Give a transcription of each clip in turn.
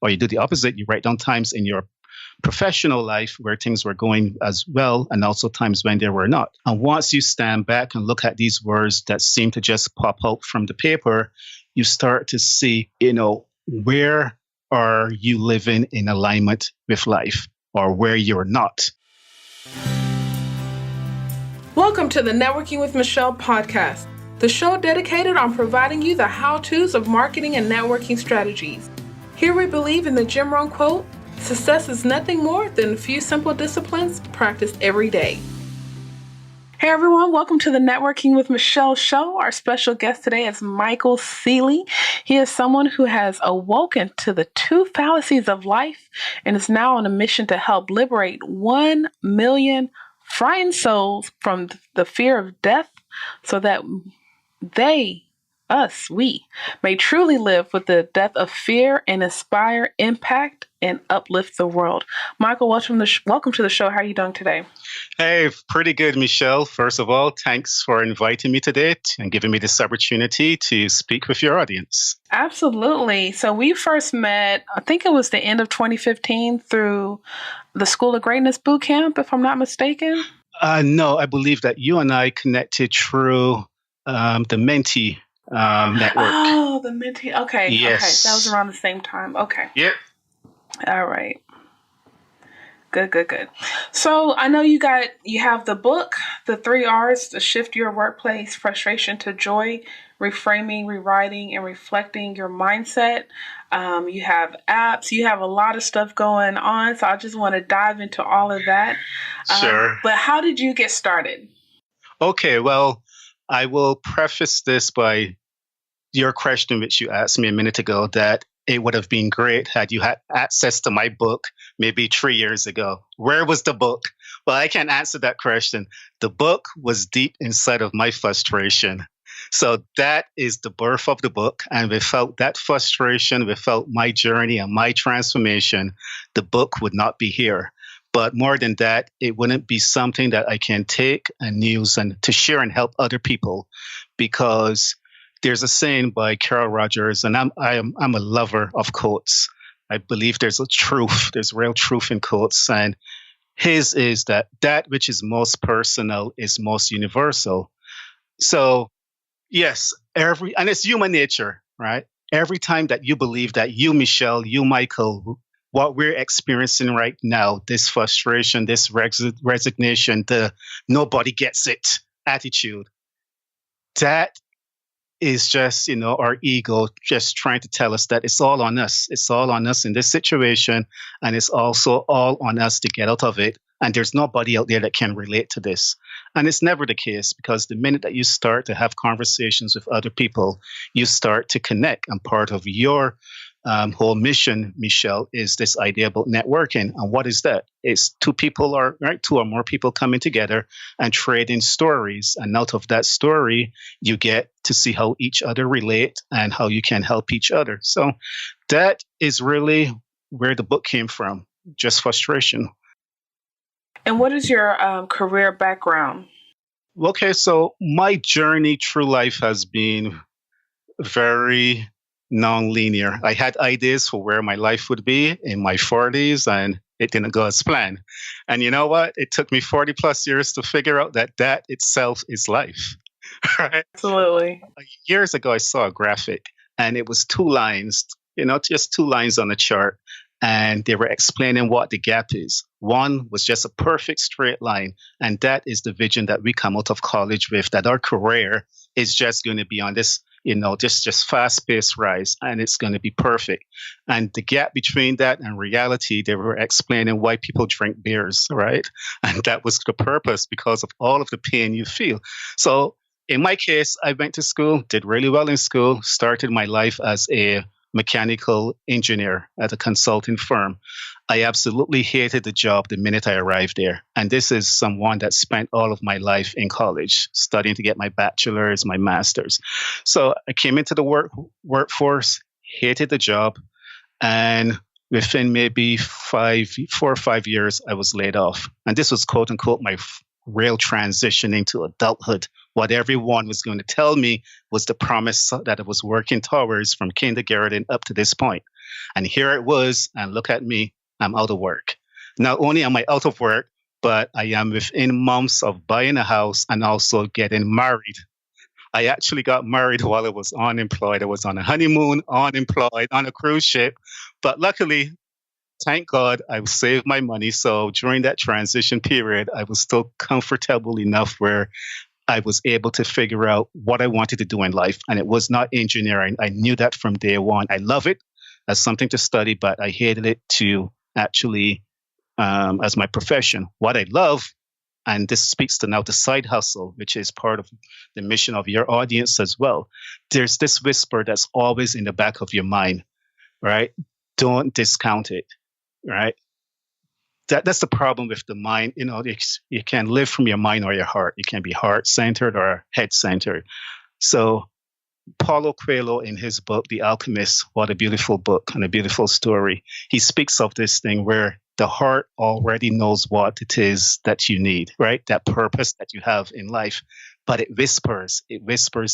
or you do the opposite. You write down times in your professional life where things were going as well, and also times when they were not. And once you stand back and look at these words that seem to just pop out from the paper, you start to see, where are you living in alignment with life or where you're not. Welcome to the Networking with Michelle podcast, the show dedicated on providing you the how-tos of marketing and networking strategies. Here we believe in the Jim Rohn quote, success is nothing more than a few simple disciplines practiced every day. Hey everyone, welcome to the Networking with Michelle show. Our special guest today is Michael Seeley. He is someone who has awoken to the two fallacies of life and is now on a mission to help liberate 1 million frightened souls from the fear of death so that we may truly live with the death of fear and inspire, impact, and uplift the world. Michael, welcome to the show. How are you doing today? Hey, pretty good, Michelle. First of all, thanks for inviting me today and giving me this opportunity to speak with your audience. Absolutely. So we first met, I think it was the end of 2015 through the School of Greatness Bootcamp, if I'm not mistaken. No, I believe that you and I connected through the Mentee network. Oh, the Mentee. Okay. Yes. Okay. That was around the same time. Okay. Yep. All right. Good. So I know you have the book, The 3 R's to Shift Your Workplace Frustration to Joy, Reframing, Rewriting, and Reflecting Your Mindset. You have apps, you have a lot of stuff going on. So I just want to dive into all of that. Sure. But how did you get started? Okay, well, I will preface this by your question, which you asked me a minute ago, that it would have been great had you had access to my book maybe 3 years ago. Where was the book? Well, I can't answer that question. The book was deep inside of my frustration. So that is the birth of the book. And without that frustration, without my journey and my transformation, the book would not be here. But more than that, it wouldn't be something that I can take and use and to share and help other people, because there's a saying by Carol Rogers, and I'm a lover of quotes. I believe there's real truth in quotes, and his is that which is most personal is most universal. So yes, and it's human nature, right? Every time that you believe that you, Michelle, you, Michael, what we're experiencing right now, this frustration, this resignation, the nobody gets it attitude, that is just, our ego just trying to tell us that it's all on us. It's all on us in this situation. And it's also all on us to get out of it. And there's nobody out there that can relate to this. And it's never the case, because the minute that you start to have conversations with other people, you start to connect. And part of your whole mission, Michelle, is this idea about networking. And what is that? It's two or more people coming together and trading stories. And out of that story, you get to see how each other relate and how you can help each other. So that is really where the book came from, just frustration. And what is your career background? Okay, so my journey through life has been very non-linear. I had ideas for where my life would be in my 40s, and it didn't go as planned. And you know what? It took me 40 plus years to figure out that itself is life. Right? Absolutely. Years ago, I saw a graphic, and it was 2 lines, just 2 lines on a chart. And they were explaining what the gap is. One was just a perfect straight line. And that is the vision that we come out of college with, that our career is just going to be on this, just fast-paced rise, and it's going to be perfect. And the gap between that and reality, they were explaining why people drink beers, right? And that was the purpose, because of all of the pain you feel. So in my case, I went to school, did really well in school, started my life as a mechanical engineer at a consulting firm. I absolutely hated the job the minute I arrived there. And this is someone that spent all of my life in college studying to get my bachelor's, my master's. So I came into the workforce, hated the job, and within maybe 4 or 5 years, I was laid off. And this was, quote unquote, my real transition into adulthood, What everyone was going to tell me was the promise that I was working towards from kindergarten up to this point. And here it was, and look at me, I'm out of work. Not only am I out of work, but I am within months of buying a house and also getting married. I actually got married while I was unemployed. I was on a honeymoon, unemployed, on a cruise ship. But luckily, thank God, I saved my money. So during that transition period, I was still comfortable enough where I was able to figure out what I wanted to do in life. And it was not engineering. I knew that from day one. I love it as something to study, but I hated it to actually as my profession. What I love, and this speaks to now the side hustle, which is part of the mission of your audience as well. There's this whisper that's always in the back of your mind, right? Don't discount it, right? That's the problem with the mind. You can live from your mind or your heart. You can be heart-centered or head-centered. So Paulo Coelho, in his book, The Alchemist, what a beautiful book and a beautiful story. He speaks of this thing where the heart already knows what it is that you need, right? That purpose that you have in life. But it whispers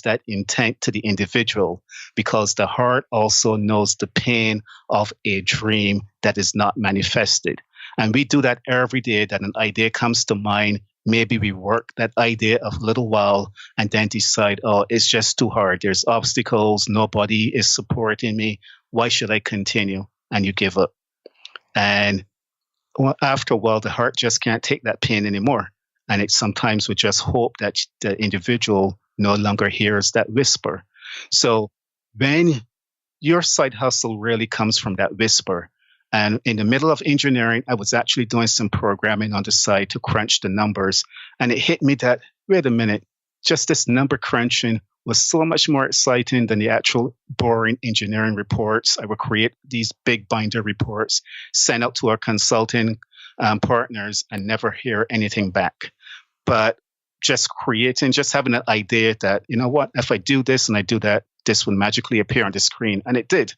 that intent to the individual because the heart also knows the pain of a dream that is not manifested. And we do that every day that an idea comes to mind. Maybe we work that idea a little while and then decide, oh, it's just too hard. There's obstacles. Nobody is supporting me. Why should I continue? And you give up. And after a while, the heart just can't take that pain anymore. And it sometimes would just hope that the individual no longer hears that whisper. So when your side hustle really comes from that whisper, and in the middle of engineering, I was actually doing some programming on the side to crunch the numbers. And it hit me that, wait a minute, just this number crunching was so much more exciting than the actual boring engineering reports. I would create these big binder reports, send out to our consulting partners and never hear anything back. But just having an idea that, you know what, if I do this and I do that, this will magically appear on the screen. And it did.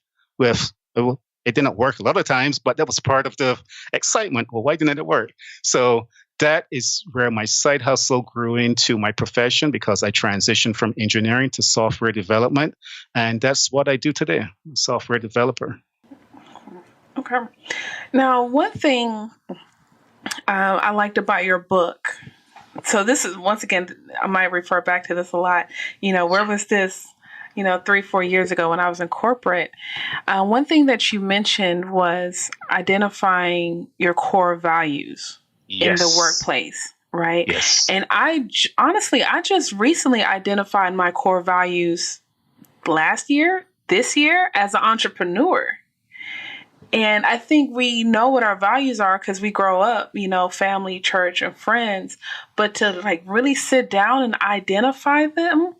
It didn't work a lot of times, but that was part of the excitement. Well, why didn't it work? So that is where my side hustle grew into my profession because I transitioned from engineering to software development. And that's what I do today, software developer. Okay. Now, one thing I liked about your book, so this is, once again, I might refer back to this a lot. Where was this 3-4 years ago when I was in corporate? One thing that you mentioned was identifying your core values in the workplace, right? Yes. And I just recently identified my core values this year as an entrepreneur. And I think we know what our values are because we grow up, family, church, and friends. But to really sit down and identify them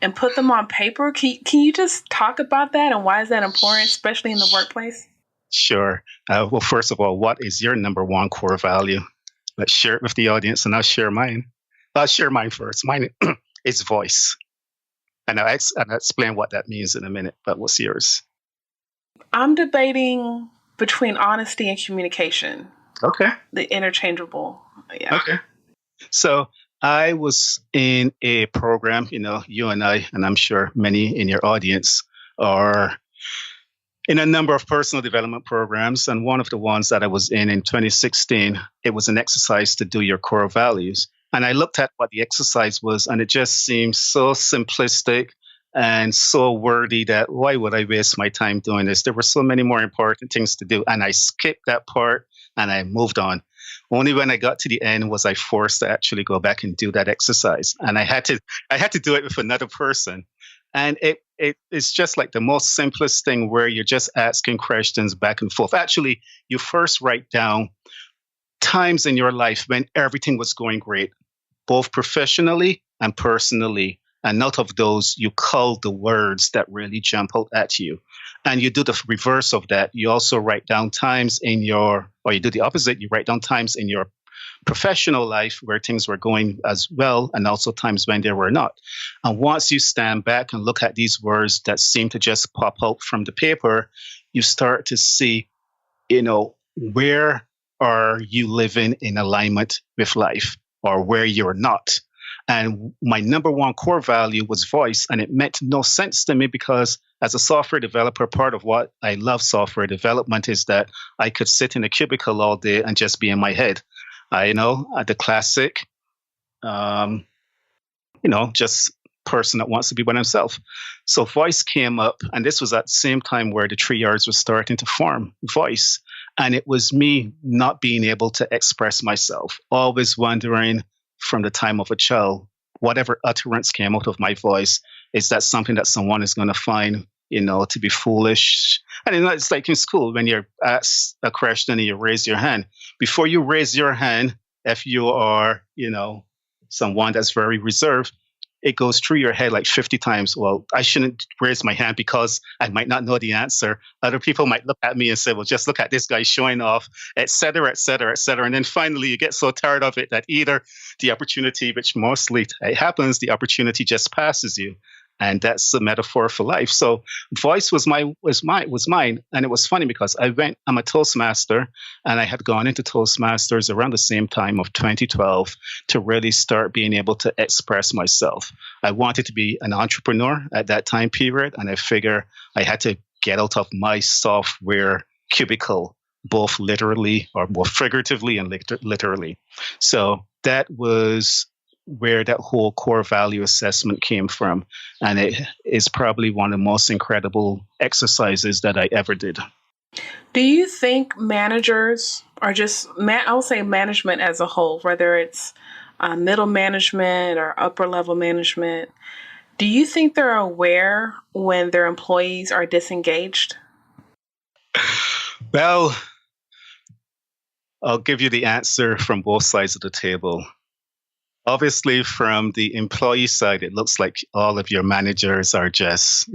and put them on paper, can you just talk about that and why is that important, especially in the workplace? Sure. Well, first of all, what is your number one core value? Let's share it with the audience, and I'll share mine. I'll share mine first. Mine is voice. And I'll explain what that means in a minute, but what's yours? I'm debating between honesty and communication. Okay. The interchangeable. Yeah. Okay. So I was in a program, you and I, and I'm sure many in your audience are in a number of personal development programs. And one of the ones that I was in 2016, it was an exercise to do your core values. And I looked at what the exercise was, and it just seemed so simplistic and so wordy that why would I waste my time doing this? There were so many more important things to do. And I skipped that part and I moved on. Only when I got to the end was I forced to actually go back and do that exercise. And I had to do it with another person. And it's just like the most simplest thing where you're just asking questions back and forth. Actually, you first write down times in your life when everything was going great, both professionally and personally. And out of those, you cull the words that really jump out at you. And you do the reverse of that. You also write down times or you do the opposite. You write down times in your professional life where things were going as well, and also times when they were not. And once you stand back and look at these words that seem to just pop out from the paper, you start to see, where are you living in alignment with life or where you're not. And my number one core value was voice. And it meant no sense to me because as a software developer, part of what I love software development is that I could sit in a cubicle all day and just be in my head. The classic, just person that wants to be by himself. So voice came up, and this was at the same time where the 3 R's was starting to form, voice. And it was me not being able to express myself, always wondering from the time of a child, whatever utterance came out of my voice, is that something that someone is going to find, to be foolish? And it's like in school, when you're asked a question and you raise your hand. Before you raise your hand, if you are, someone that's very reserved, it goes through your head like 50 times. Well, I shouldn't raise my hand because I might not know the answer. Other people might look at me and say, well, just look at this guy showing off, et cetera, et cetera, et cetera. And then finally you get so tired of it that either the opportunity, which mostly it happens, the opportunity just passes you. And that's a metaphor for life. So voice was mine. And it was funny because I'm a Toastmaster, and I had gone into Toastmasters around the same time of 2012 to really start being able to express myself. I wanted to be an entrepreneur at that time period, and I figure I had to get out of my software cubicle, both literally or more figuratively and literally. So that was where that whole core value assessment came from. And it is probably one of the most incredible exercises that I ever did. Do you think managers are just, I will say management as a whole, whether it's middle management or upper level management, do you think they're aware when their employees are disengaged? Well, I'll give you the answer from both sides of the table. Obviously, from the employee side, it looks like all of your managers are just,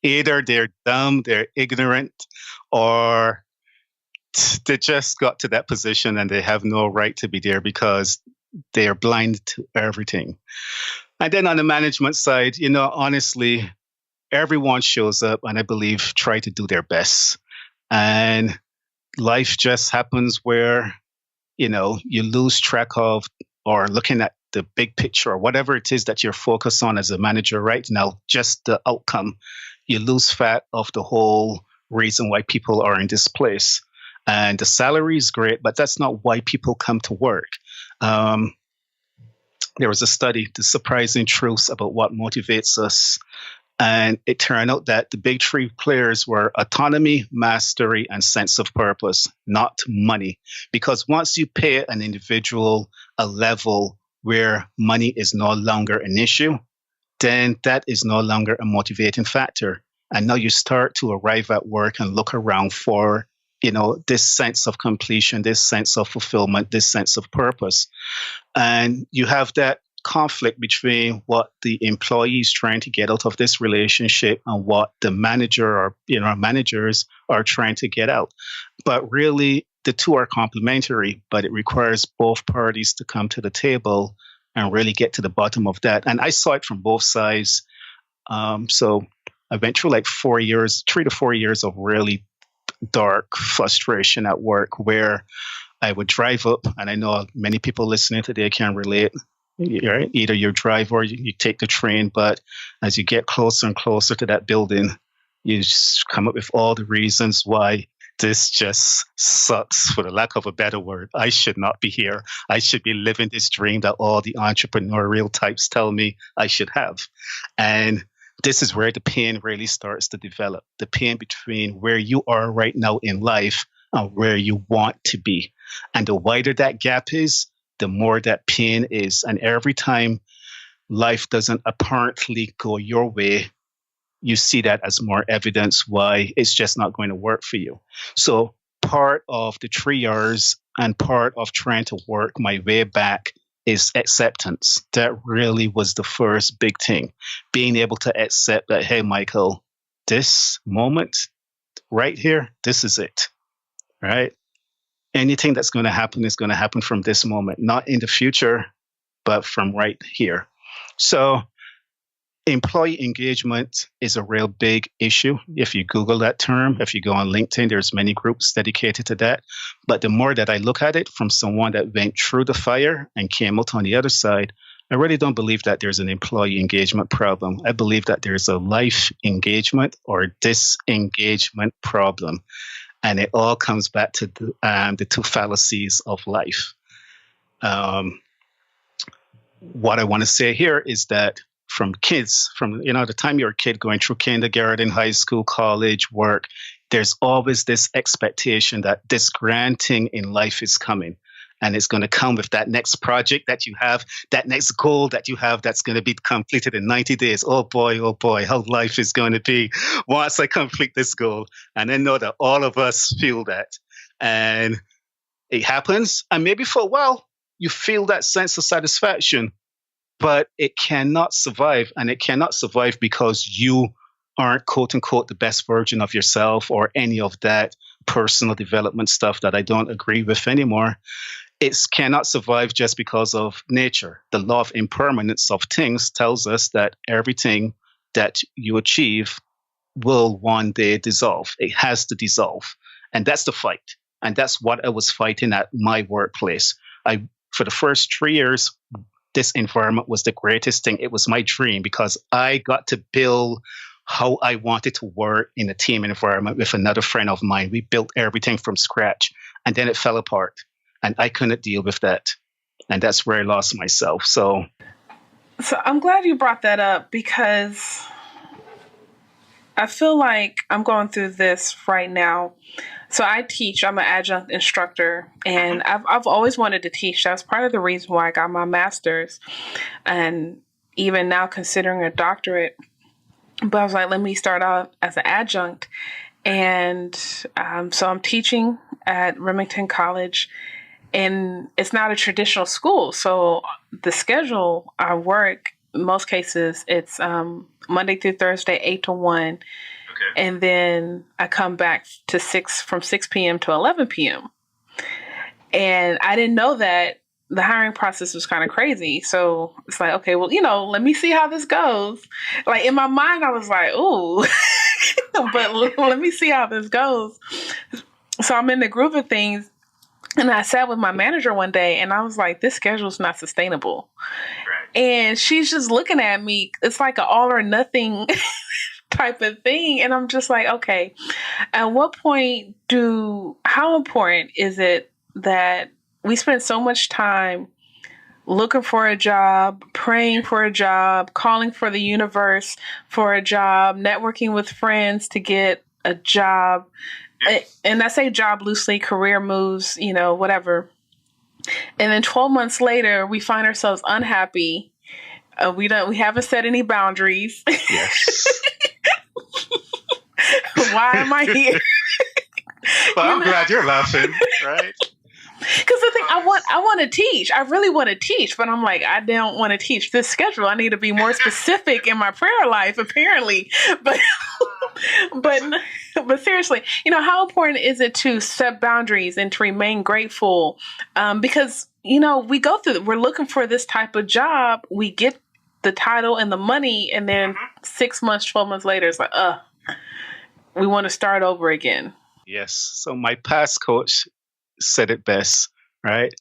either they're dumb, they're ignorant, or they just got to that position and they have no right to be there because they are blind to everything. And then on the management side, honestly, everyone shows up and I believe try to do their best. And life just happens where, you lose track of or looking at the big picture or whatever it is that you're focused on as a manager right now, just the outcome. You lose track of the whole reason why people are in this place. And the salary is great, but that's not why people come to work. There was a study, The Surprising Truths About What Motivates Us. And it turned out that the big three players were autonomy, mastery, and sense of purpose, not money. Because once you pay an individual a level where money is no longer an issue, then that is no longer a motivating factor. And now you start to arrive at work and look around for, this sense of completion, this sense of fulfillment, this sense of purpose. And you have that conflict between what the employee is trying to get out of this relationship and what the manager or managers are trying to get out. But really, the two are complementary, but it requires both parties to come to the table and really get to the bottom of that. And I saw it from both sides. So I went through like 3 to 4 years of really dark frustration at work where I would drive up, and I know many people listening today can relate. Right? Either you drive or you take the train, but as you get closer and closer to that building, you just come up with all the reasons why this just sucks, for the lack of a better word. I should not be here. I should be living this dream that all the entrepreneurial types tell me I should have. And this is where the pain really starts to develop. The pain between where you are right now in life and where you want to be. And the wider that gap is, the more that pain is. And every time life doesn't apparently go your way, you see that as more evidence why it's just not going to work for you. So part of the 3 R's and part of trying to work my way back is acceptance. That really was the first big thing. Being able to accept that, hey, Michael, this moment right here, this is it, right? Anything that's going to happen is going to happen from this moment, not in the future, but from right here. So employee engagement is a real big issue. If you Google that term, if you go on LinkedIn, there's many groups dedicated to that. But the more that I look at it from someone that went through the fire and came out on the other side, I really don't believe that there's an employee engagement problem. I believe that there's a life engagement or disengagement problem. And it all comes back to the two fallacies of life. What I want to say here is that from kids, from the time you're a kid going through kindergarten, high school, college, work, there's always this expectation that this grand thing in life is coming. And it's going to come with that next project that you have, that next goal that you have that's going to be completed in 90 days. Oh boy, how life is going to be once I complete this goal. And I know that all of us feel that. And it happens. And maybe for a while, you feel that sense of satisfaction, but it cannot survive. And it cannot survive because you aren't, quote unquote, the best version of yourself or any of that personal development stuff that I don't agree with anymore. It cannot survive just because of nature. The law of impermanence of things tells us that everything that you achieve will one day dissolve. It has to dissolve. And that's the fight. And that's what I was fighting at my workplace. For the first 3 years, this environment was the greatest thing. It was my dream because I got to build how I wanted to work in a team environment with another friend of mine. We built everything from scratch, and then it fell apart. And I couldn't deal with that. And that's where I lost myself. So I'm glad you brought that up because I feel like I'm going through this right now. So I teach, I'm an adjunct instructor, and I've always wanted to teach. That's part of the reason why I got my master's and even now considering a doctorate. But I was like, let me start out as an adjunct. And so I'm teaching at Remington College. And it's not a traditional school. So the schedule I work, in most cases, it's Monday through Thursday, 8 to 1. Okay. And then I come back to from 6 p.m. to 11 p.m. And I didn't know that the hiring process was kind of crazy. So it's like, okay, well, let me see how this goes. Like in my mind, I was like, ooh, but let me see how this goes. So I'm in the groove of things. And I sat with my manager one day and I was like, this schedule is not sustainable. Right. And she's just looking at me. It's like an all or nothing type of thing. And I'm just like, okay, at what point how important is it that we spend so much time looking for a job, praying for a job, calling for the universe for a job, networking with friends to get a job? And I say job loosely, career moves, whatever. And then 12 months later, we find ourselves unhappy. We haven't set any boundaries. Yes. Why am I here? Well, I'm glad you're laughing, right? Because the thing, I want to teach. I really want to teach, but I'm like, I don't want to teach this schedule. I need to be more specific in my prayer life, apparently. But seriously, how important is it to set boundaries and to remain grateful? Because, we go through, we're looking for this type of job. We get the title and the money, and then 6 months, 12 months later, it's like, we want to start over again. Yes. So my past coach said it best, right?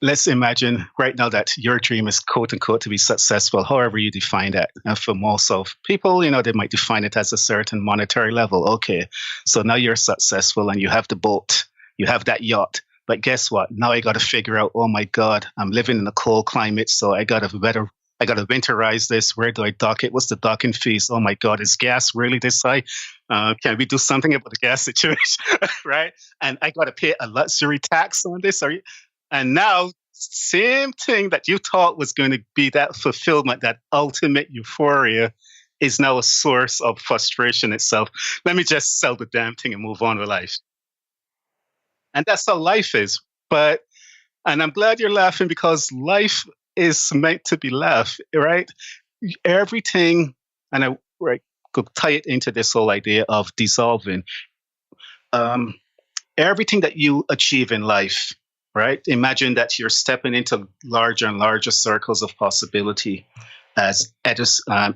Let's imagine right now that your dream is, quote unquote, to be successful, however you define that. And for most of people, they might define it as a certain monetary level. Okay, so now you're successful and you have the boat, you have that yacht. But guess what? Now I got to figure out, oh my God, I'm living in a cold climate, so I got to winterize this. Where do I dock it? What's the docking fees? Oh my God, is gas really this high? Can we do something about the gas situation? Right? And I got to pay a luxury tax on this. And now, same thing that you thought was going to be that fulfillment, that ultimate euphoria, is now a source of frustration itself. Let me just sell the damn thing and move on with life. And that's how life is. And I'm glad you're laughing because life is meant to be laughed, right? Everything, and I could tie it into this whole idea of dissolving. Everything that you achieve in life, right? Imagine that you're stepping into larger and larger circles of possibility. As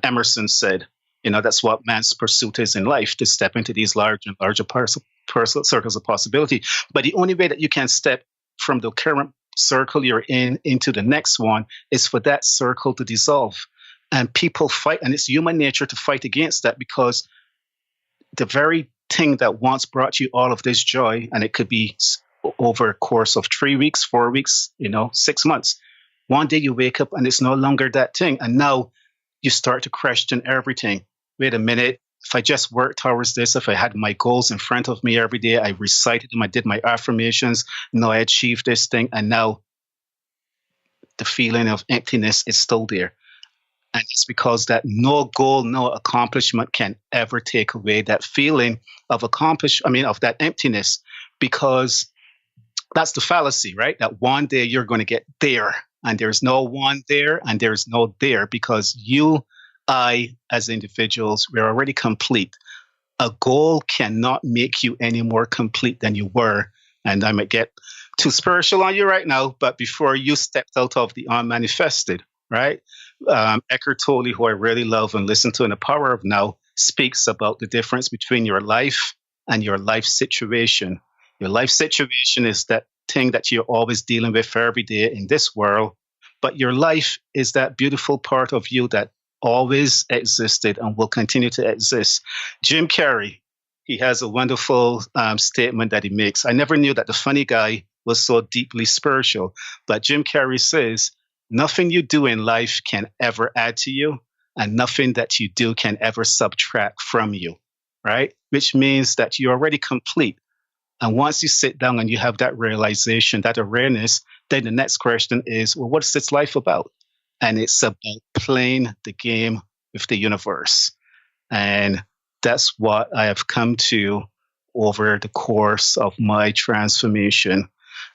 Emerson said, that's what man's pursuit is in life, to step into these larger and larger circles of possibility. But the only way that you can step from the current circle you're in into the next one is for that circle to dissolve. And people fight, and it's human nature to fight against that, because the very thing that once brought you all of this joy, and it could be over a course of 3 weeks, 4 weeks, 6 months. One day you wake up and it's no longer that thing. And now you start to question everything. Wait a minute. If I just worked towards this, if I had my goals in front of me every day, I recited them, I did my affirmations, no, I achieved this thing. And now the feeling of emptiness is still there. And it's because that no goal, no accomplishment can ever take away that feeling of of that emptiness, because that's the fallacy, right? That one day you're going to get there, and there's no one there, and there's no there, because I, as individuals, we're already complete. A goal cannot make you any more complete than you were. And I might get too spiritual on you right now, but before you stepped out of the unmanifested, right? Eckhart Tolle, who I really love and listen to in The Power of Now, speaks about the difference between your life and your life situation. Your life situation is that thing that you're always dealing with every day in this world, but your life is that beautiful part of you that always existed and will continue to exist. Jim Carrey, he has a wonderful statement that he makes. I never knew that the funny guy was so deeply spiritual, but Jim Carrey says, nothing you do in life can ever add to you, and nothing that you do can ever subtract from you, right? Which means that you're already complete. And once you sit down and you have that realization, that awareness, then the next question is, well, what's this life about? And it's about playing the game with the universe. And that's what I have come to over the course of my transformation.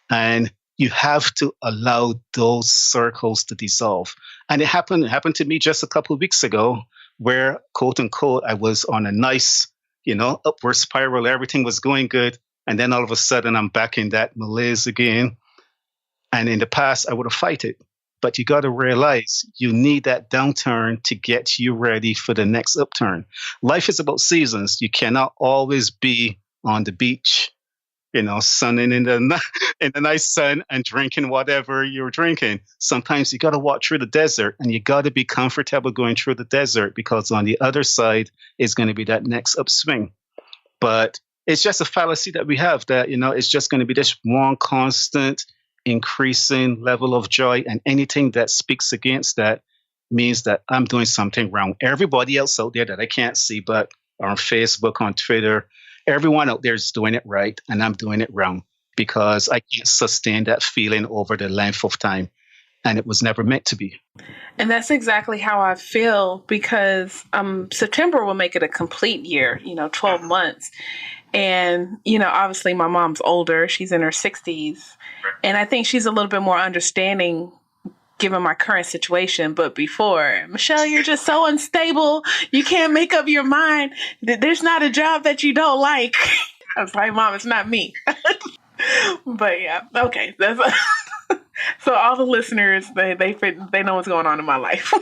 And you have to allow those circles to dissolve. And it happened to me just a couple of weeks ago, where, quote unquote, I was on a nice, upward spiral. Everything was going good. And then all of a sudden I'm back in that malaise again. And in the past, I would have fight it. But you got to realize you need that downturn to get you ready for the next upturn. Life is about seasons. You cannot always be on the beach, sunning in the nice sun and drinking whatever you're drinking. Sometimes you got to walk through the desert, and you got to be comfortable going through the desert, because on the other side is going to be that next upswing. But it's just a fallacy that we have, that, it's just going to be this one constant increasing level of joy, and anything that speaks against that means that I'm doing something wrong. Everybody else out there that I can't see, but on Facebook, on Twitter, everyone out there is doing it right, and I'm doing it wrong, because I can't sustain that feeling over the length of time, and it was never meant to be. And that's exactly how I feel, because September will make it a complete year, 12 months. And, obviously my mom's older. She's in her 60s. And I think she's a little bit more understanding given my current situation. But before, Michelle, you're just so unstable. You can't make up your mind. There's not a job that you don't like. I was like, Mom, it's not me. But yeah, okay. That's so all the listeners, they know what's going on in my life.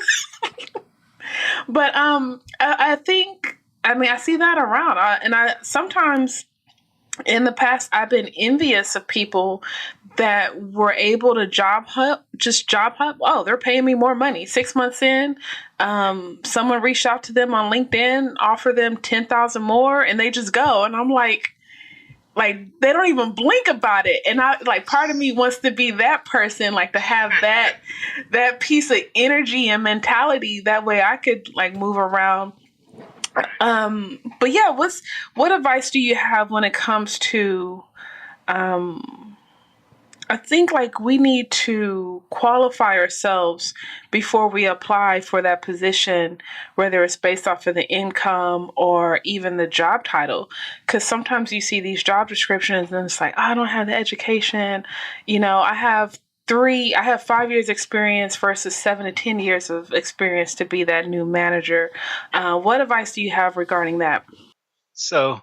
But I think, I see that around. And sometimes in the past, I've been envious of people that were able to job hop. Oh, they're paying me more money. 6 months in, someone reached out to them on LinkedIn, offer them 10,000 more, and they just go. And I'm like, they don't even blink about it. And part of me wants to be that person, to have that piece of energy and mentality. That way I could move around. But yeah, what advice do you have when it comes to, I think we need to qualify ourselves before we apply for that position, whether it's based off of the income or even the job title. Because sometimes you see these job descriptions and it's I don't have the education. I have 5 years experience versus 7 to 10 years of experience to be that new manager. What advice do you have regarding that? So,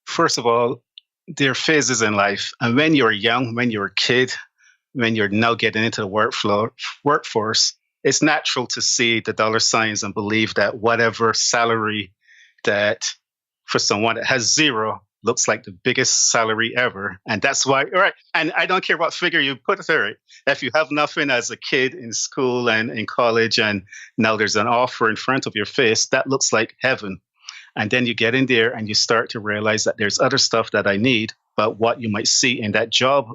first of all, there are phases in life. And when you're young, when you're a kid, when you're now getting into the workforce, it's natural to see the dollar signs and believe that whatever salary that for someone that has zero looks like the biggest salary ever. And that's why, right. And I don't care what figure you put through it. If you have nothing as a kid in school and in college, and now there's an offer in front of your face, that looks like heaven. And then you get in there and you start to realize that there's other stuff that I need. But what you might see in that job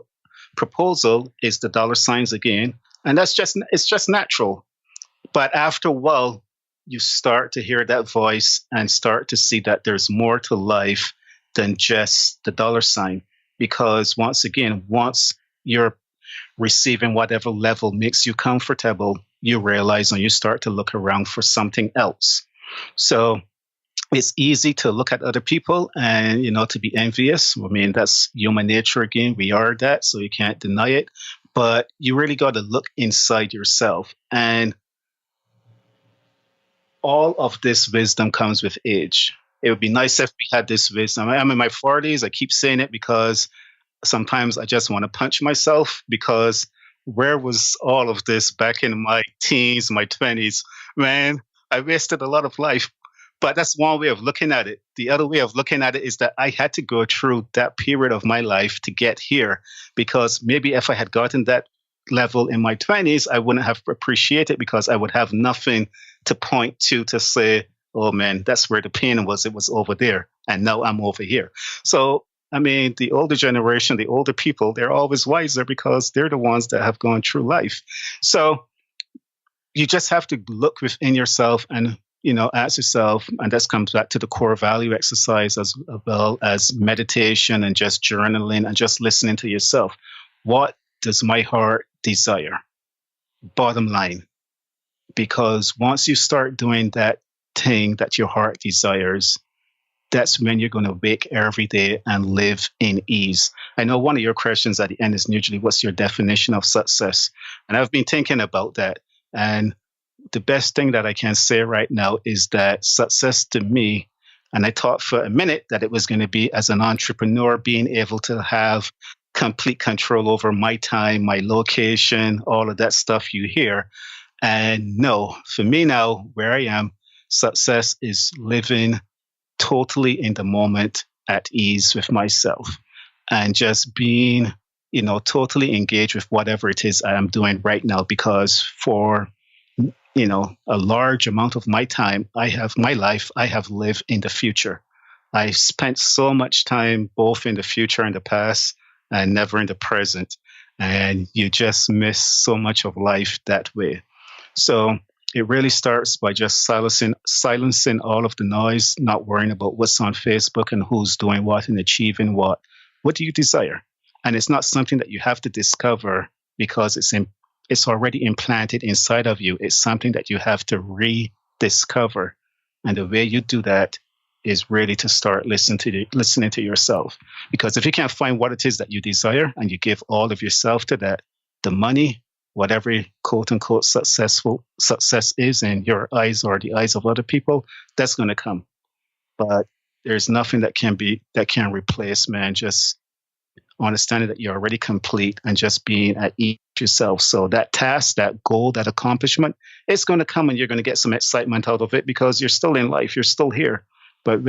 proposal is the dollar signs again. And it's just natural. But after a while, you start to hear that voice and start to see that there's more to life than just the dollar sign. Because once again, once you're receiving whatever level makes you comfortable, you realize and you start to look around for something else. So it's easy to look at other people and, to be envious. I mean, that's human nature again. We are that, so you can't deny it. But you really got to look inside yourself. And all of this wisdom comes with age. It would be nice if we had this wisdom. I'm in my 40s. I keep saying it because sometimes I just want to punch myself, because where was all of this back in my teens, my 20s? Man, I wasted a lot of life. But that's one way of looking at it. The other way of looking at it is that I had to go through that period of my life to get here, because maybe if I had gotten that level in my 20s, I wouldn't have appreciated, because I would have nothing to point to say, oh man, that's where the pain was. It was over there. And now I'm over here. So, I mean, the older generation, the older people, they're always wiser because they're the ones that have gone through life. So you just have to look within yourself and ask yourself, and that comes back to the core value exercise as well as meditation and just journaling and just listening to yourself. What does my heart desire? Bottom line. Because once you start doing that thing that your heart desires, that's when you're going to wake every day and live in ease. I know one of your questions at the end is usually, what's your definition of success? And I've been thinking about that. And the best thing that I can say right now is that success to me, and I thought for a minute that it was going to be as an entrepreneur, being able to have complete control over my time, my location, all of that stuff you hear. And no, for me now, where I am, success is living totally in the moment at ease with myself and just being, totally engaged with whatever it is I am doing right now. Because for a large amount of my time, I have lived in the future. I spent so much time both in the future and the past and never in the present. And you just miss so much of life that way. So it really starts by just silencing all of the noise, not worrying about what's on Facebook and who's doing what and achieving what. What do you desire? And it's not something that you have to discover because it's already implanted inside of you. It's something that you have to rediscover. And the way you do that is really to start listening to yourself. Because if you can't find what it is that you desire and you give all of yourself to that, the money, whatever quote unquote success is in your eyes or the eyes of other people, that's going to come. But there's nothing that can replace, man, just understanding that you're already complete and just being at ease yourself. So that task, that goal, that accomplishment, it's going to come and you're going to get some excitement out of it because you're still in life, you're still here. But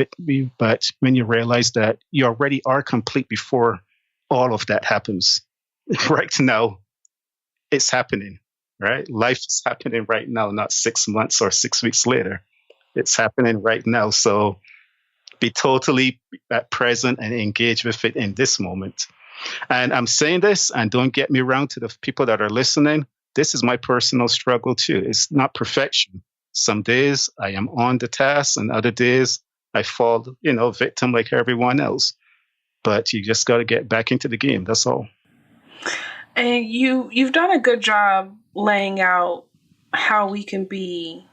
when you realize that you already are complete before all of that happens, right now, it's happening, right? Life is happening right now, not 6 months or 6 weeks later. It's happening right now. So be totally at present and engage with it in this moment. And I'm saying this, and don't get me wrong to the people that are listening, this is my personal struggle too. It's not perfection. Some days I am on the task and other days I fall, victim like everyone else. But you just got to get back into the game. That's all. And you've done a good job laying out how we can be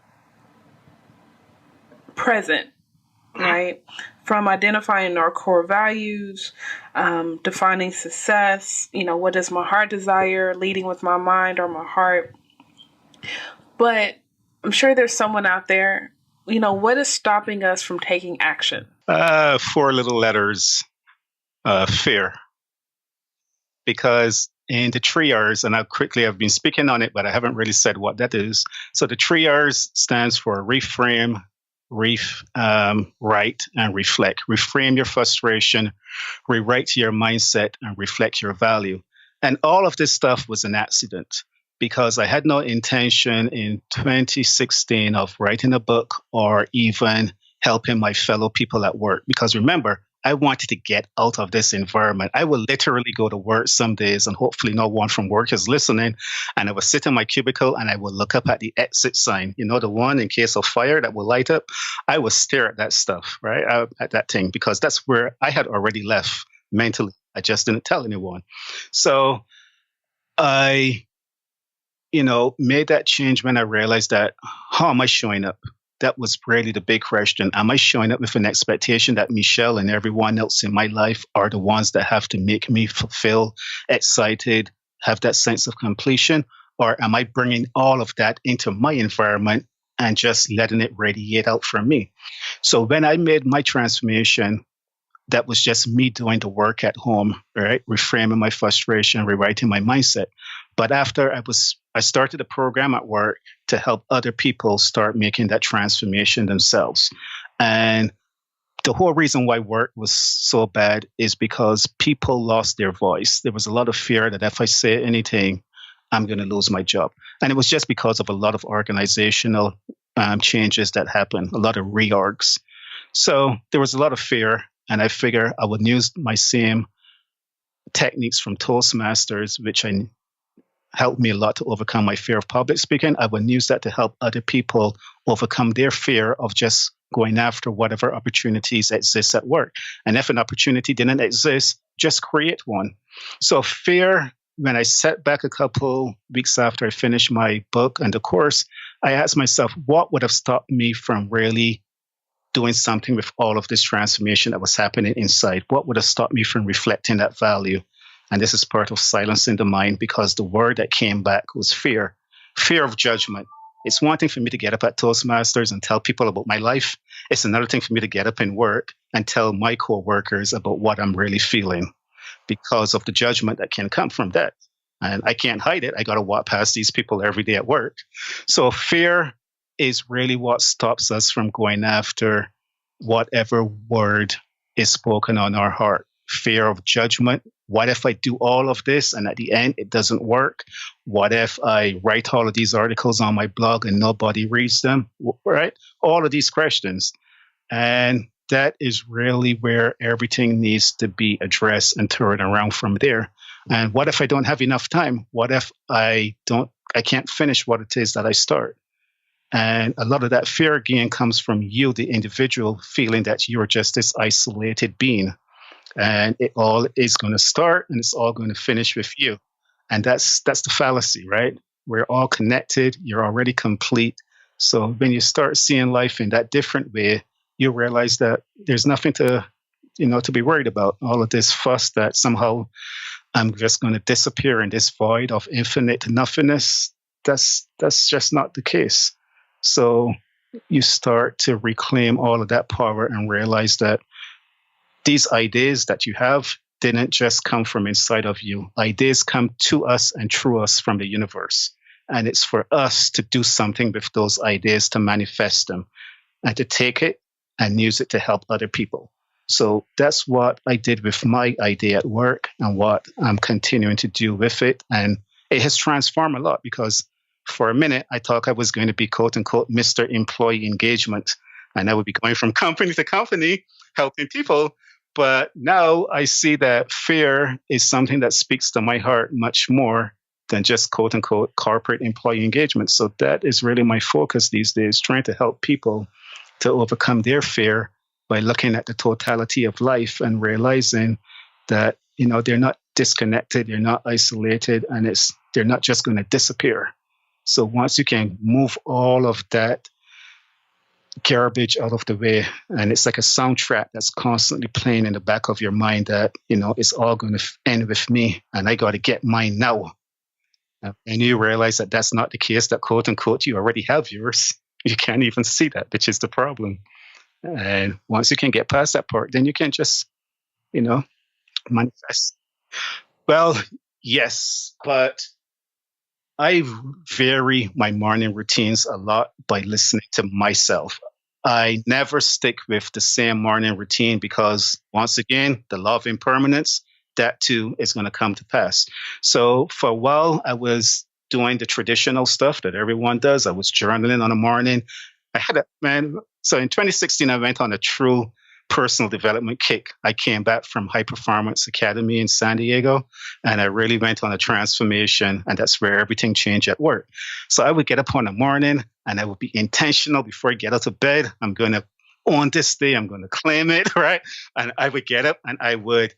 present, right? From identifying our core values, defining success, what does my heart desire, leading with my mind or my heart. But I'm sure there's someone out there, what is stopping us from taking action? 4 little letters, fear. Because in the 3 R's, and I've been speaking on it, but I haven't really said what that is. So the 3 R's stands for reframe, write, and reflect. Reframe your frustration, rewrite your mindset, and reflect your value. And all of this stuff was an accident because I had no intention in 2016 of writing a book or even helping my fellow people at work. Because remember, I wanted to get out of this environment. I will literally go to work some days, and hopefully no one from work is listening. And I will sit in my cubicle and I will look up at the exit sign, the one in case of fire that will light up. I will stare at that stuff, right? At that thing, because that's where I had already left mentally. I just didn't tell anyone. So I, made that change when I realized that, how am I showing up? That was really the big question. Am I showing up with an expectation that Michelle and everyone else in my life are the ones that have to make me fulfill, excited, have that sense of completion? Or am I bringing all of that into my environment and just letting it radiate out from me? So when I made my transformation, that was just me doing the work at home, right? Reframing my frustration, rewriting my mindset. But after I started a program at work to help other people start making that transformation themselves. And the whole reason why work was so bad is because people lost their voice. There was a lot of fear that if I say anything, I'm going to lose my job. And it was just because of a lot of organizational changes that happened, a lot of reorgs. So there was a lot of fear. And I figure I would use my same techniques from Toastmasters, which helped me a lot to overcome my fear of public speaking. I would use that to help other people overcome their fear of just going after whatever opportunities exist at work. And if an opportunity didn't exist, just create one. So fear, when I sat back a couple weeks after I finished my book and the course, I asked myself, what would have stopped me from really doing something with all of this transformation that was happening inside? What would have stopped me from reflecting that value? And this is part of silencing the mind, because the word that came back was fear of judgment. It's one thing for me to get up at Toastmasters and tell people about my life. It's another thing for me to get up in work and tell my coworkers about what I'm really feeling, because of the judgment that can come from that. And I can't hide it. I got to walk past these people every day at work. So fear is really what stops us from going after whatever word is spoken on our heart. Fear of judgment. What if I do all of this and at the end it doesn't work? What if I write all of these articles on my blog and nobody reads them? Right? All of these questions. And that is really where everything needs to be addressed and turned around from there. And what if I don't have enough time? What if I can't finish what it is that I start? And a lot of that fear again comes from you, the individual, feeling that you're just this isolated being. And it all is going to start and it's all going to finish with you. And that's the fallacy, right? We're all connected. You're already complete. So when you start seeing life in that different way, you realize that there's nothing to be worried about. All of this fuss that somehow I'm just going to disappear in this void of infinite nothingness. That's just not the case. So you start to reclaim all of that power and realize that these ideas that you have didn't just come from inside of you. Ideas come to us and through us from the universe. And it's for us to do something with those ideas, to manifest them and to take it and use it to help other people. So that's what I did with my idea at work and what I'm continuing to do with it. And it has transformed a lot, because for a minute, I thought I was going to be, quote unquote, Mr. Employee Engagement. And I would be going from company to company, helping people. But now I see that fear is something that speaks to my heart much more than just, quote unquote, corporate employee engagement. So that is really my focus these days, trying to help people to overcome their fear by looking at the totality of life and realizing that, they're not disconnected, they're not isolated, and they're not just going to disappear. So once you can move all of that garbage out of the way, and it's like a soundtrack that's constantly playing in the back of your mind that, it's all going to end with me and I got to get mine now. And you realize that that's not the case, that quote unquote, you already have yours. You can't even see that, which is the problem. And once you can get past that part, then you can just, manifest. Well, yes, but I vary my morning routines a lot by listening to myself. I never stick with the same morning routine because, once again, the law of impermanence, that too is going to come to pass. So for a while, I was doing the traditional stuff that everyone does. I was journaling on the morning. I had a man. So in 2016, I went on a true personal development kick. I came back from High Performance Academy in San Diego, and I really went on a transformation, and that's where everything changed at work. So I would get up in the morning, and I would be intentional before I get out of bed. I'm going to own this day. I'm going to claim it, right? And I would get up, and I would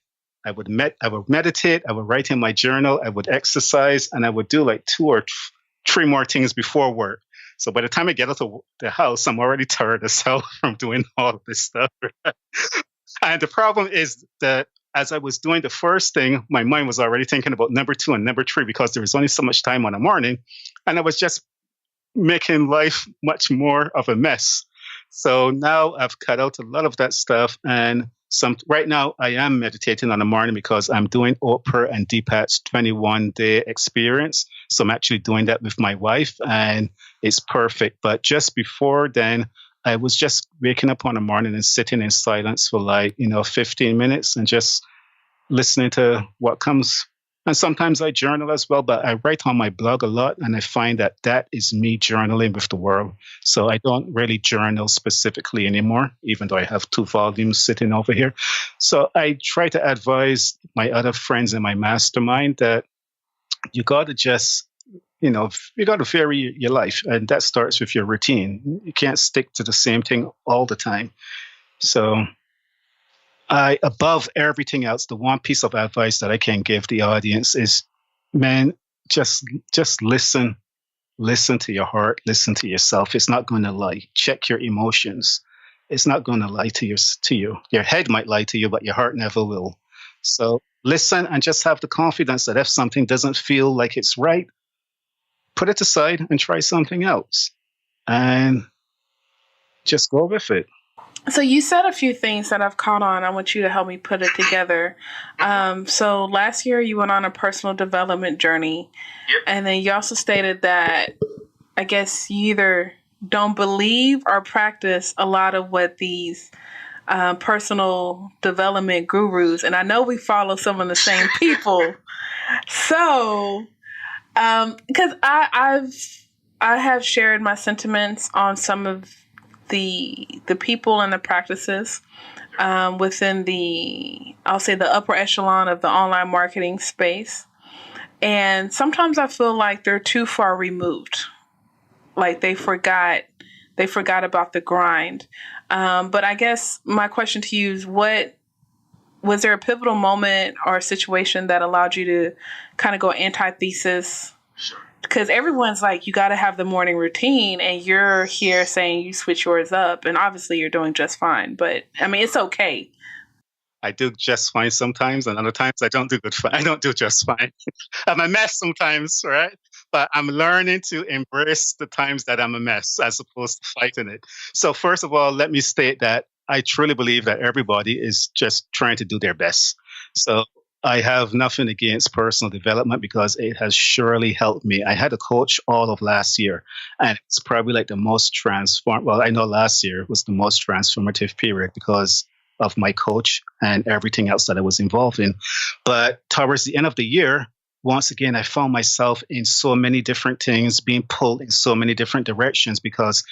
meditate. I would write in my journal. I would exercise, and I would do like two or three more things before work. So by the time I get out of the house, I'm already tired as hell from doing all of this stuff. And the problem is that as I was doing the first thing, my mind was already thinking about number two and number three because there was only so much time on the morning. And I was just making life much more of a mess. So now I've cut out a lot of that stuff. And right now I am meditating on the morning because I'm doing Oprah and Deepak's 21-day experience. So I'm actually doing that with my wife, and it's perfect. But just before then, I was just waking up on the morning and sitting in silence for 15 minutes and just listening to what comes. And sometimes I journal as well, but I write on my blog a lot, and I find that is me journaling with the world. So I don't really journal specifically anymore, even though I have 2 volumes sitting over here. So I try to advise my other friends in my mastermind that you got to just, you got to vary your life. And that starts with your routine. You can't stick to the same thing all the time. So above everything else, the one piece of advice that I can give the audience is, man, just listen to your heart, listen to yourself. It's not going to lie. Check your emotions. It's not going to lie to you. Your head might lie to you, but your heart never will. So listen and just have the confidence that if something doesn't feel like it's right, put it aside and try something else and just go with it. So you said a few things that I've caught on. I want you to help me put it together. So last year you went on a personal development journey. Yep. And then you also stated that I guess you either don't believe or practice a lot of what these personal development gurus, and I know we follow some of the same people. So, because I have shared my sentiments on some of the people and the practices within I'll say the upper echelon of the online marketing space. And sometimes I feel like they're too far removed. Like they forgot about the grind. But I guess my question to you is, was there a pivotal moment or a situation that allowed you to kind of go antithesis? Sure. Because everyone's like, you got to have the morning routine, and you're here saying you switch yours up, and obviously you're doing just fine. But I mean, it's okay. I do just fine sometimes, and other times I don't do good. I don't do just fine. I'm a mess sometimes, right? But I'm learning to embrace the times that I'm a mess as opposed to fighting it. So first of all, let me state that I truly believe that everybody is just trying to do their best. So I have nothing against personal development because it has surely helped me. I had a coach all of last year, and it's probably like the most well, I know last year was the most transformative period because of my coach and everything else that I was involved in. But towards the end of the year, once again, I found myself in so many different things, being pulled in so many different directions, because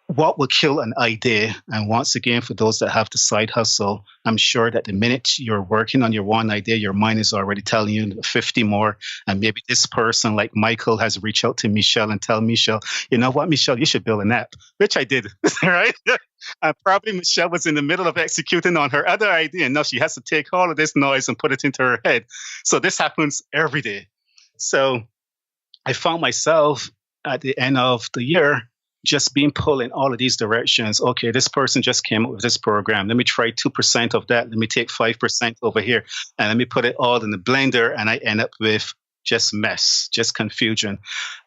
what will kill an idea? And once again, for those that have the side hustle, I'm sure that the minute you're working on your one idea, your mind is already telling you 50 more. And maybe this person like Michael has reached out to Michelle and tell Michelle, you know what, Michelle, you should build an app, which I did, right? And probably Michelle was in the middle of executing on her other idea. And now she has to take all of this noise and put it into her head. So this happens every day. So I found myself at the end of the year just being pulled in all of these directions. Okay, this person just came up with this program. Let me try 2% of that. Let me take 5% over here. And let me put it all in the blender. And I end up with just mess, just confusion.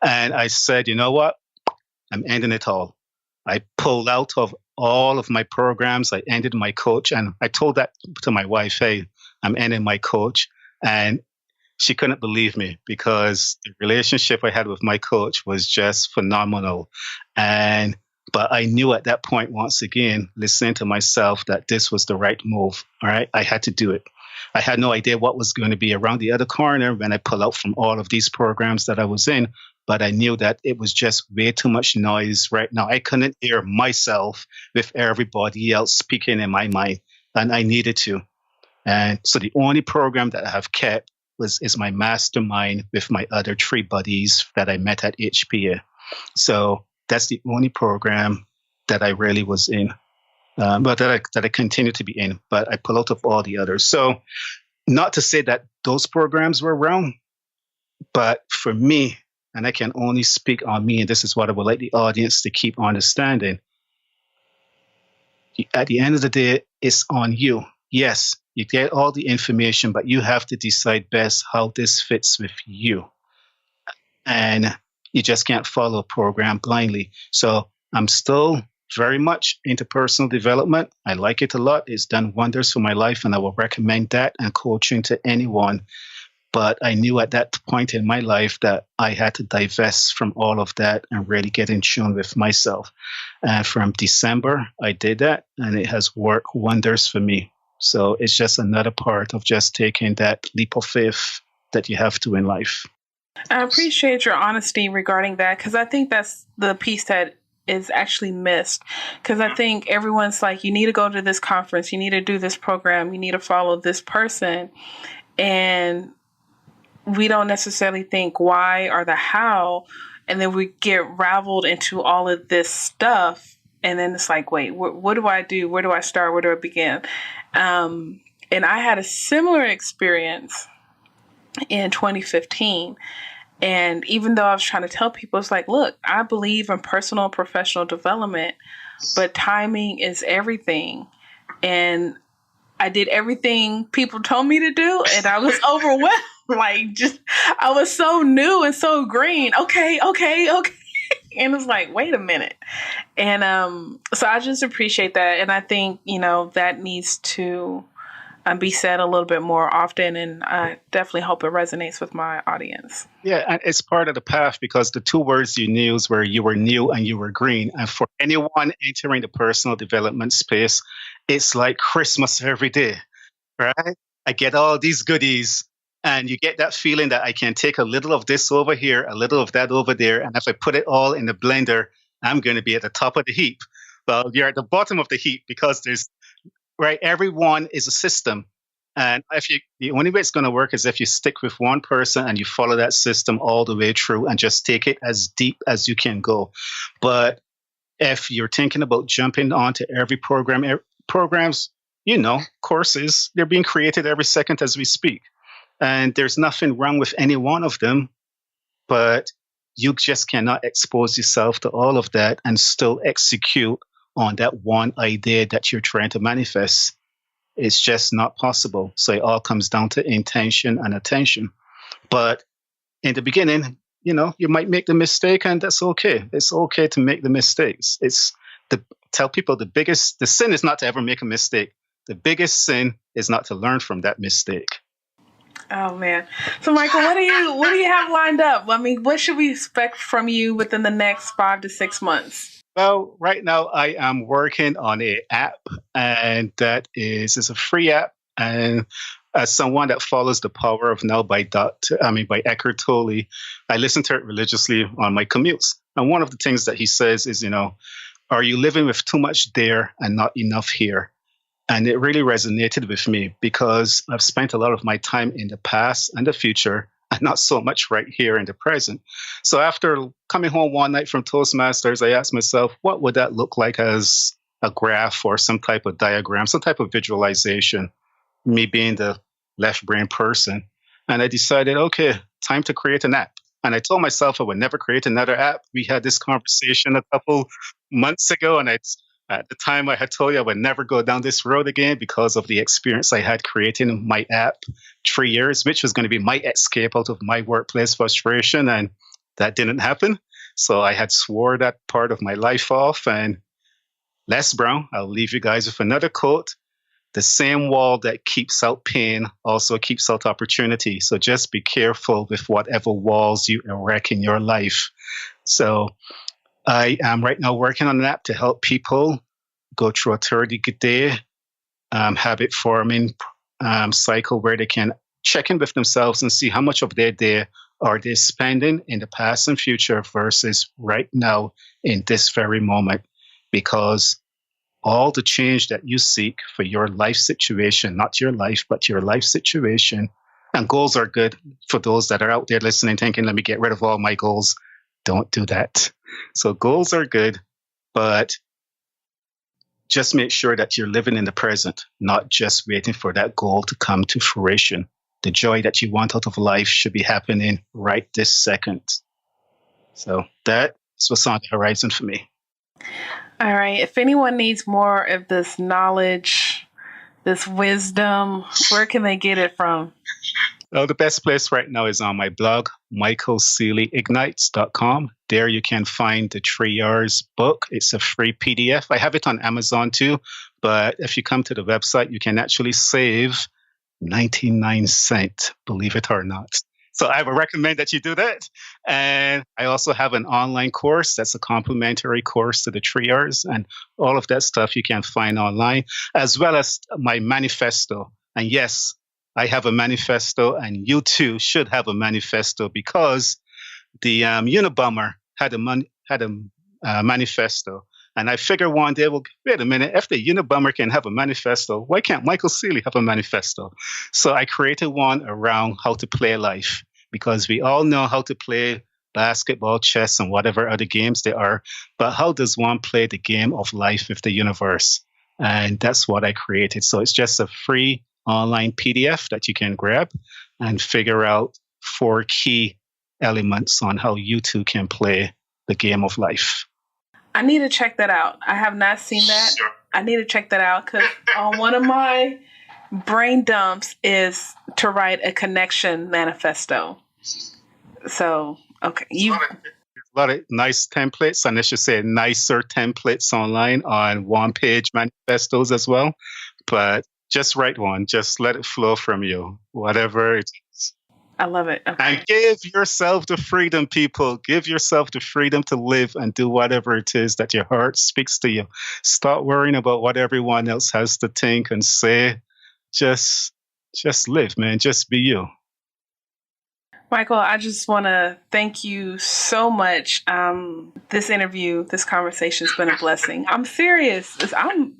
And I said, you know what? I'm ending it all. I pulled out of all of my programs. I ended my coach. And I told that to my wife, hey, I'm ending my coach. And she couldn't believe me because the relationship I had with my coach was just phenomenal. And But I knew at that point, once again, listening to myself, that this was the right move. All right. I had to do it. I had no idea what was going to be around the other corner when I pull out from all of these programs that I was in. But I knew that it was just way too much noise right now. I couldn't hear myself with everybody else speaking in my mind, and I needed to. And so the only program that I have kept is my mastermind with my other 3 buddies that I met at HPA. So that's the only program that I really was in, but that I continue to be in. But I pull out of all the others. So not to say that those programs were wrong, but for me, and I can only speak on me, and this is what I would like the audience to keep understanding. At the end of the day, it's on you. Yes, you get all the information, but you have to decide best how this fits with you. And you just can't follow a program blindly. So I'm still very much into personal development. I like it a lot. It's done wonders for my life, and I will recommend that and coaching to anyone. But I knew at that point in my life that I had to divest from all of that and really get in tune with myself. And from December, I did that, and it has worked wonders for me. So it's just another part of just taking that leap of faith that you have to in life. I appreciate your honesty regarding that, because I think that's the piece that is actually missed. Because I think everyone's like, you need to go to this conference, you need to do this program, you need to follow this person. And we don't necessarily think why or the how. And then we get raveled into all of this stuff. And then it's like, wait, what do I do? Where do I start? Where do I begin? And I had a similar experience in 2015. And even though I was trying to tell people, it's like, look, I believe in personal and professional development, but timing is everything. And I did everything people told me to do, and I was overwhelmed. I was so new and so green. Okay. And it's like, wait a minute. And so I just appreciate that. And I think, that needs to be said a little bit more often. And I definitely hope it resonates with my audience. Yeah, and it's part of the path, because the 2 words you used were you were new and you were green. And for anyone entering the personal development space, it's like Christmas every day, right? I get all these goodies, and you get that feeling that I can take a little of this over here, a little of that over there. And if I put it all in the blender, I'm going to be at the top of the heap. Well, you're at the bottom of the heap, because right, everyone is a system. And the only way it's going to work is if you stick with one person and you follow that system all the way through and just take it as deep as you can go. But if you're thinking about jumping onto every programs, courses, they're being created every second as we speak. And there's nothing wrong with any one of them, but you just cannot expose yourself to all of that and still execute on that one idea that you're trying to manifest. It's just not possible. So it all comes down to intention and attention. But in the beginning, you might make the mistake, and that's okay. It's okay to make the mistakes. Tell people the sin is not to ever make a mistake. The biggest sin is not to learn from that mistake. Oh man. So Michael, what do you have lined up? I mean, what should we expect from you within the next 5 to 6 months? Well, right now I am working on an app, and it's a free app. And as someone that follows The Power of Now by Eckhart Tolle, I listen to it religiously on my commutes. And one of the things that he says is, are you living with too much there and not enough here? And it really resonated with me, because I've spent a lot of my time in the past and the future, and not so much right here in the present. So after coming home one night from Toastmasters, I asked myself, what would that look like as a graph or some type of diagram, some type of visualization, me being the left brain person. And I decided, okay, time to create an app. And I told myself I would never create another app. We had this conversation a couple months ago, and at the time I had told you I would never go down this road again because of the experience I had creating my app 3 years, which was going to be my escape out of my workplace frustration. And that didn't happen. So I had swore that part of my life off. And Les Brown, I'll leave you guys with another quote. The same wall that keeps out pain also keeps out opportunity. So just be careful with whatever walls you erect in your life. So I am right now working on an app to help people go through a 30-day habit forming cycle where they can check in with themselves and see how much of their day are they spending in the past and future versus right now in this very moment. Because all the change that you seek for your life situation, not your life, but your life situation, and goals are good for those that are out there listening, thinking, let me get rid of all my goals. Don't do that. So goals are good, but just make sure that you're living in the present, not just waiting for that goal to come to fruition. The joy that you want out of life should be happening right this second. So that's what's on the horizon for me. All right. If anyone needs more of this knowledge, this wisdom, where can they get it from? Well, the best place right now is on my blog, michaelseelyignites.com. There you can find the 3 R's book. It's a free PDF. I have it on Amazon too, but if you come to the website, you can actually save 99 cents, believe it or not. So I would recommend that you do that. And I also have an online course that's a complimentary course to the 3 R's, and all of that stuff you can find online, as well as my manifesto. And yes, I have a manifesto, and you too should have a manifesto, because the Unabomber had a manifesto. And I figure one day, well, wait a minute, if the Unabomber can have a manifesto, why can't Michael Seely have a manifesto? So I created one around how to play life, because we all know how to play basketball, chess, and whatever other games there are. But how does one play the game of life with the universe? And that's what I created. So it's just a free online PDF that you can grab and figure out 4 key elements on how you too can play the game of life. I need to check that out. I have not seen that. Sure. I need to check that out, because one of my brain dumps is to write a connection manifesto. So, okay. There's a lot of nice templates, and I should say nicer templates online on one-page manifestos as well. But just write one. Just let it flow from you, whatever it is. I love it. Okay. And give yourself the freedom, people. Give yourself the freedom to live and do whatever it is that your heart speaks to you. Stop worrying about what everyone else has to think and say. Just live, man. Just be you. Michael, I just want to thank you so much. This interview, this conversation has been a blessing. I'm serious.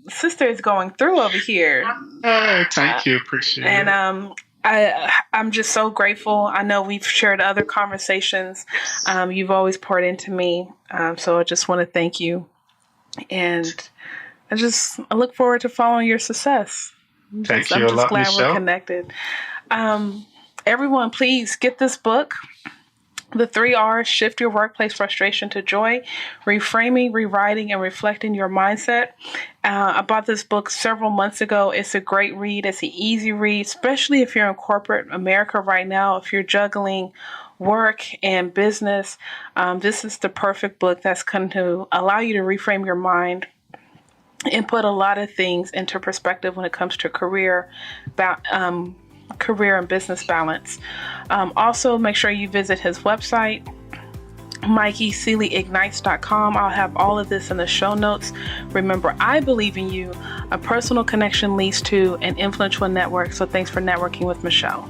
Sister is going through over here. Oh, thank you. Appreciate it. And I'm just so grateful. I know we've shared other conversations. You've always poured into me. So I just want to thank you. And I look forward to following your success. Thank you a lot, glad Michelle. We're connected. Everyone, please get this book, The 3 R's, Shift Your Workplace Frustration to Joy, Reframing, Rewriting, and Reflecting Your Mindset. I bought this book several months ago. It's a great read. It's an easy read, especially if you're in corporate America right now, if you're juggling work and business. This is the perfect book that's going to allow you to reframe your mind and put a lot of things into perspective when it comes to career and business balance. Also, make sure you visit his website, MikeySeelyIgnites.com. I'll have all of this in the show notes. Remember, I believe in you. A personal connection leads to an influential network. So thanks for networking with Michelle.